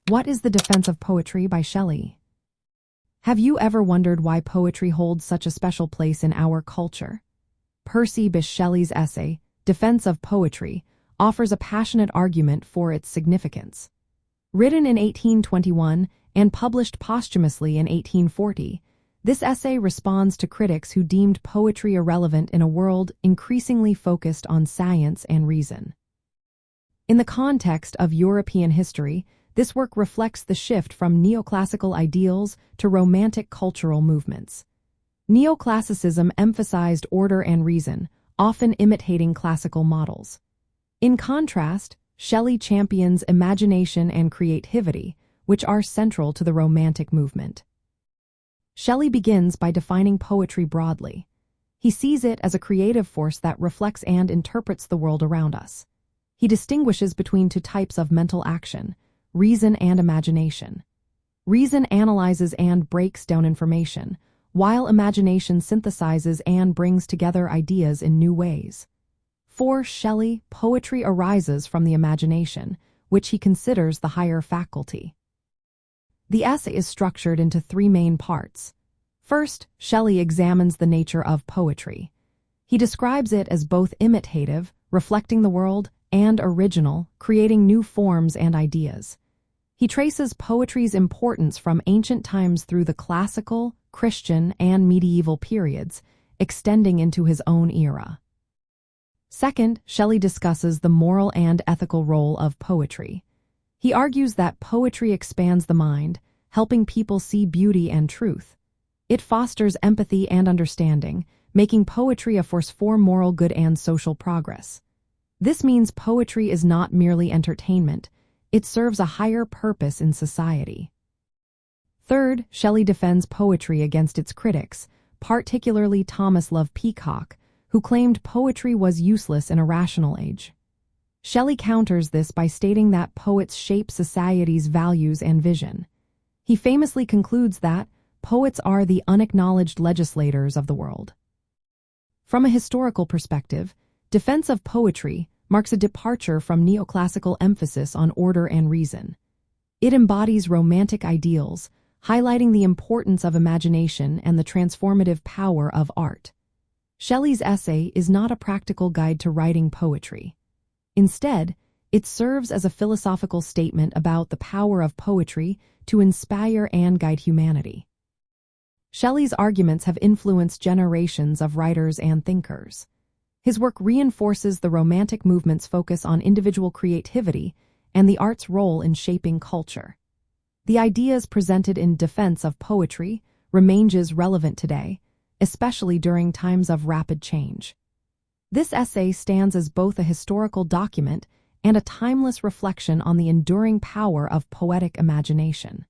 What is the Defense of Poetry by Shelley? Have you ever wondered why poetry holds such a special place in our culture? Percy Bysshe Shelley's essay, Defense of Poetry, offers a passionate argument for its significance. Written in 1821 and published posthumously in 1840, this essay responds to critics who deemed poetry irrelevant in a world increasingly focused on science and reason. In the context of European history, this work reflects the shift from neoclassical ideals to romantic cultural movements. Neoclassicism emphasized order and reason, often imitating classical models. In contrast, Shelley champions imagination and creativity, which are central to the Romantic movement. Shelley begins by defining poetry broadly. He sees it as a creative force that reflects and interprets the world around us. He distinguishes between two types of mental action: reason and imagination. Reason analyzes and breaks down information, while imagination synthesizes and brings together ideas in new ways. For Shelley, poetry arises from the imagination, which he considers the higher faculty. The essay is structured into three main parts. First, Shelley examines the nature of poetry. He describes it as both imitative, reflecting the world, and original, creating new forms and ideas. He traces poetry's importance from ancient times through the classical, Christian, and medieval periods, extending into his own era. Second, Shelley discusses the moral and ethical role of poetry. He argues that poetry expands the mind, helping people see beauty and truth. It fosters empathy and understanding, making poetry a force for moral good and social progress. This means poetry is not merely entertainment, it serves a higher purpose in society. Third, Shelley defends poetry against its critics, particularly Thomas Love Peacock, who claimed poetry was useless in a rational age. Shelley counters this by stating that poets shape society's values and vision. He famously concludes that poets are the unacknowledged legislators of the world. From a historical perspective, Defense of Poetry marks a departure from neoclassical emphasis on order and reason. It embodies romantic ideals, highlighting the importance of imagination and the transformative power of art. Shelley's essay is not a practical guide to writing poetry. Instead, it serves as a philosophical statement about the power of poetry to inspire and guide humanity. Shelley's arguments have influenced generations of writers and thinkers. His work reinforces the Romantic movement's focus on individual creativity and the art's role in shaping culture. The ideas presented in Defense of Poetry remain relevant today, especially during times of rapid change. This essay stands as both a historical document and a timeless reflection on the enduring power of poetic imagination.